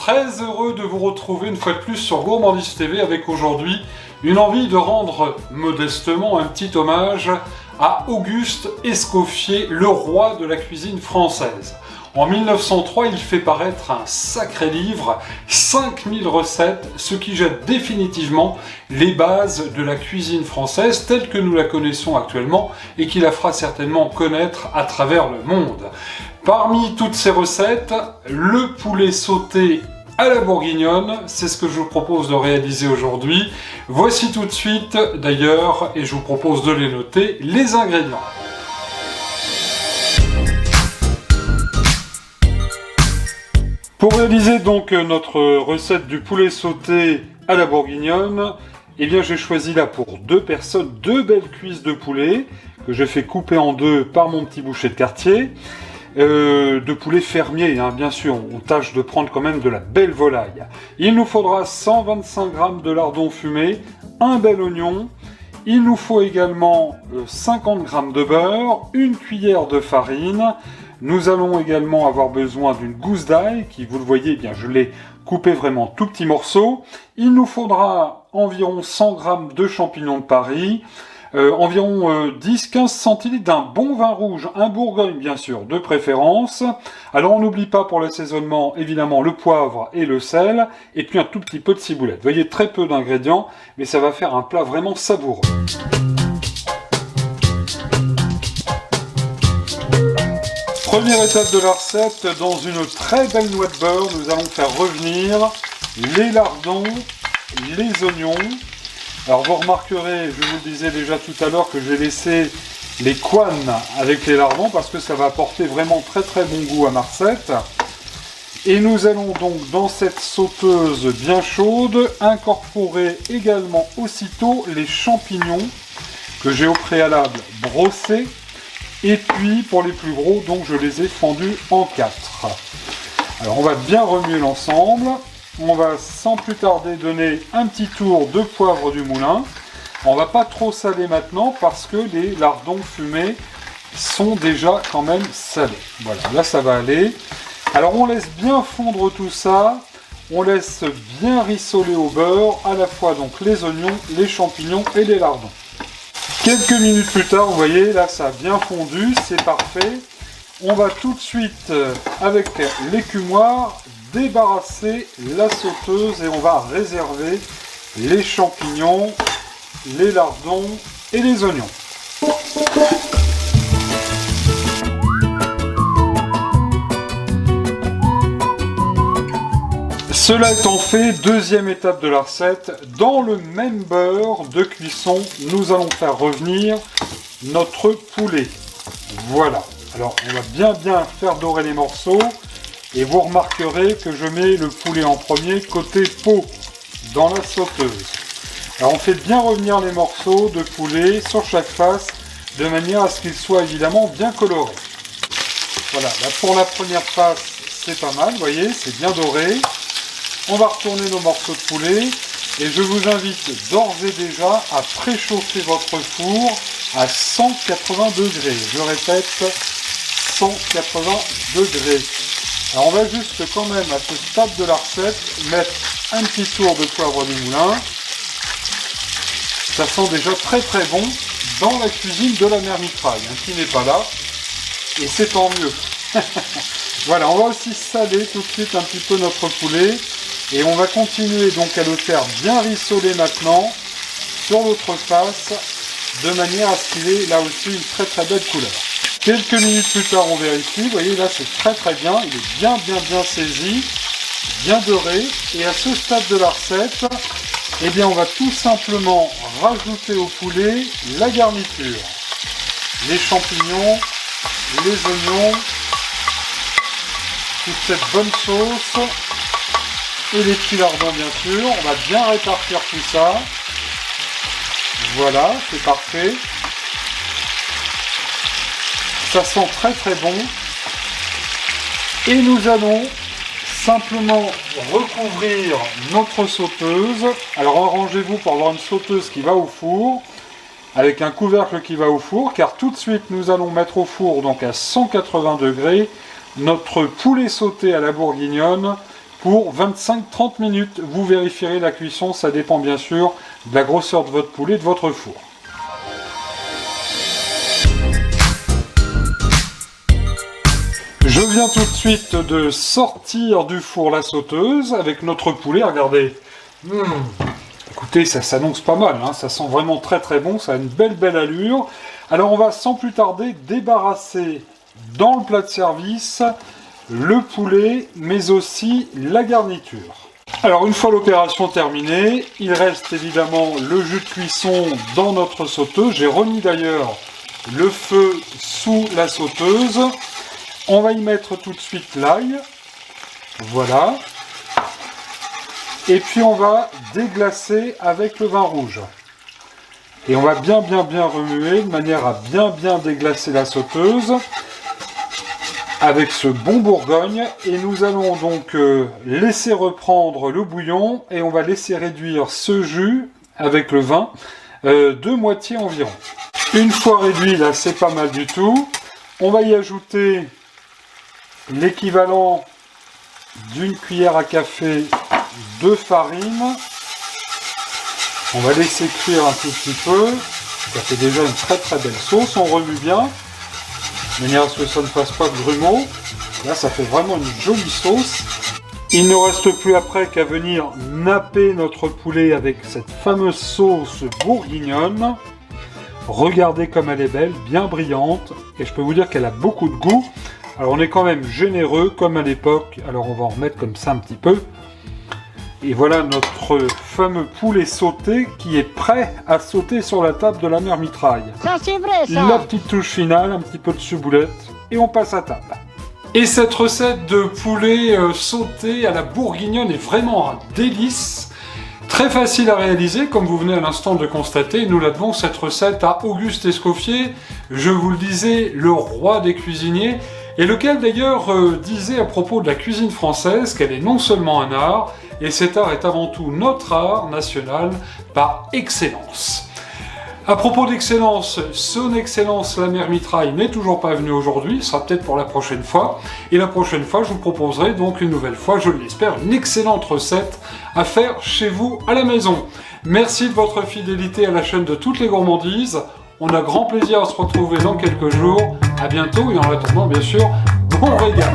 très heureux de vous retrouver une fois de plus sur Gourmandise TV avec aujourd'hui une envie de rendre modestement un petit hommage à Auguste Escoffier, le roi de la cuisine française. En 1903, il fait paraître un sacré livre, 5000 recettes, ce qui jette définitivement les bases de la cuisine française telle que nous la connaissons actuellement et qui la fera certainement connaître à travers le monde. Parmi toutes ces recettes, le poulet sauté à la bourguignonne, c'est ce que je vous propose de réaliser aujourd'hui. Voici tout de suite d'ailleurs, et je vous propose de les noter, les ingrédients. Pour réaliser donc notre recette du poulet sauté à la bourguignonne, eh bien j'ai choisi là pour 2 personnes 2 belles cuisses de poulet que j'ai fait couper en 2 par mon petit boucher de quartier. De poulet fermier, hein, bien sûr, on tâche de prendre quand même de la belle volaille. Il nous faudra 125 g de lardon fumé, un bel oignon. Il nous faut également 50 g de beurre, une cuillère de farine. Nous allons également avoir besoin d'une gousse d'ail, qui, vous le voyez, eh bien, je l'ai coupé vraiment tout petits morceaux. Il nous faudra environ 100 g de champignons de Paris, environ 10-15 centilitres d'un bon vin rouge, un Bourgogne bien sûr, de préférence. Alors on n'oublie pas pour l'assaisonnement, évidemment, le poivre et le sel, et puis un tout petit peu de ciboulette. Vous voyez, très peu d'ingrédients, mais ça va faire un plat vraiment savoureux. Première étape de la recette, dans une très belle noix de beurre, nous allons faire revenir les lardons, les oignons. Alors vous remarquerez, je vous le disais déjà tout à l'heure, que j'ai laissé les couennes avec les lardons parce que ça va apporter vraiment très bon goût à ma recette. Et nous allons donc dans cette sauteuse bien chaude incorporer également aussitôt les champignons que j'ai au préalable brossés. Et puis pour les plus gros, donc je les ai fendus en 4. Alors on va bien remuer l'ensemble. On va sans plus tarder donner un petit tour de poivre du moulin. On va pas trop saler maintenant parce que les lardons fumés sont déjà quand même salés. Voilà, là ça va aller. Alors on laisse bien fondre tout ça. On laisse bien rissoler au beurre à la fois donc les oignons, les champignons et les lardons. Quelques minutes plus tard, vous voyez, là ça a bien fondu, c'est parfait. On va tout de suite, avec l'écumoire, débarrasser la sauteuse et on va réserver les champignons, les lardons et les oignons. Cela étant fait, deuxième étape de la recette, dans le même beurre de cuisson, nous allons faire revenir notre poulet. Voilà, alors on va bien faire dorer les morceaux et vous remarquerez que je mets le poulet en premier côté peau dans la sauteuse. Alors on fait bien revenir les morceaux de poulet sur chaque face de manière à ce qu'ils soient évidemment bien colorés. Voilà, là pour la première face c'est pas mal, vous voyez, c'est bien doré. On va retourner nos morceaux de poulet et je vous invite d'ores et déjà à préchauffer votre four à 180 degrés. Je répète, 180 degrés. Alors on va juste quand même à ce stade de la recette mettre un petit tour de poivre du moulin. Ça sent déjà très bon dans la cuisine de la mère Mitraille, hein, qui n'est pas là. Et c'est tant mieux. Voilà, on va aussi saler tout de suite un petit peu notre poulet. Et on va continuer donc à le faire bien rissoler maintenant sur l'autre face, de manière à ce qu'il ait là aussi une très belle couleur. Quelques minutes plus tard, on vérifie. Vous voyez, là c'est très bien. Il est bien saisi, bien doré. Et à ce stade de la recette, eh bien, on va tout simplement rajouter au poulet la garniture. Les champignons, les oignons, toute cette bonne sauce. Et les petits lardons bien sûr, on va bien répartir tout ça. Voilà, c'est parfait. Ça sent très bon. Et nous allons simplement recouvrir notre sauteuse. Alors arrangez-vous pour avoir une sauteuse qui va au four, avec un couvercle qui va au four, car tout de suite nous allons mettre au four donc à 180 degrés notre poulet sauté à la bourguignonne pour 25-30 minutes. Vous vérifierez la cuisson, ça dépend bien sûr de la grosseur de votre poulet et de votre four. Je viens tout de suite de sortir du four la sauteuse avec notre poulet, regardez. Écoutez, ça s'annonce pas mal, hein, ça sent vraiment très très bon, ça a une belle allure. Alors on va sans plus tarder débarrasser dans le plat de service le poulet, mais aussi la garniture. Alors une fois l'opération terminée, il reste évidemment le jus de cuisson dans notre sauteuse. J'ai remis d'ailleurs le feu sous la sauteuse. On va y mettre tout de suite l'ail. Voilà. Et puis on va déglacer avec le vin rouge. Et on va bien remuer de manière à bien déglacer la sauteuse avec ce bon bourgogne. Et nous allons donc laisser reprendre le bouillon et on va laisser réduire ce jus avec le vin de moitié environ. Une fois réduit, là c'est pas mal du tout. On va y ajouter l'équivalent d'une cuillère à café de farine. On va laisser cuire un tout petit peu. Ça fait déjà une très belle sauce. On remue bien, de manière à ce que ça ne fasse pas de grumeaux. Là, ça fait vraiment une jolie sauce. Il ne reste plus après qu'à venir napper notre poulet avec cette fameuse sauce bourguignonne. Regardez comme elle est belle, bien brillante. Et je peux vous dire qu'elle a beaucoup de goût. Alors on est quand même généreux comme à l'époque, alors on va en remettre comme ça un petit peu. Et voilà notre fameux poulet sauté qui est prêt à sauter sur la table de la mère mitraille. Ça c'est vrai ça. La petite touche finale, un petit peu de ciboulette et on passe à table. Et cette recette de poulet sauté à la bourguignonne est vraiment un délice. Très facile à réaliser, comme vous venez à l'instant de constater. Nous la devons cette recette à Auguste Escoffier, je vous le disais, le roi des cuisiniers. Et lequel d'ailleurs disait à propos de la cuisine française qu'elle est non seulement un art, et cet art est avant tout notre art national par excellence. À propos d'excellence, son excellence la mère mitraille n'est toujours pas venue aujourd'hui, ce sera peut-être pour la prochaine fois. Et la prochaine fois, je vous proposerai donc une nouvelle fois, je l'espère, une excellente recette à faire chez vous à la maison. Merci de votre fidélité à la chaîne de Toutes les Gourmandises. On a grand plaisir à se retrouver dans quelques jours. À bientôt et en attendant, bien sûr, bon régal.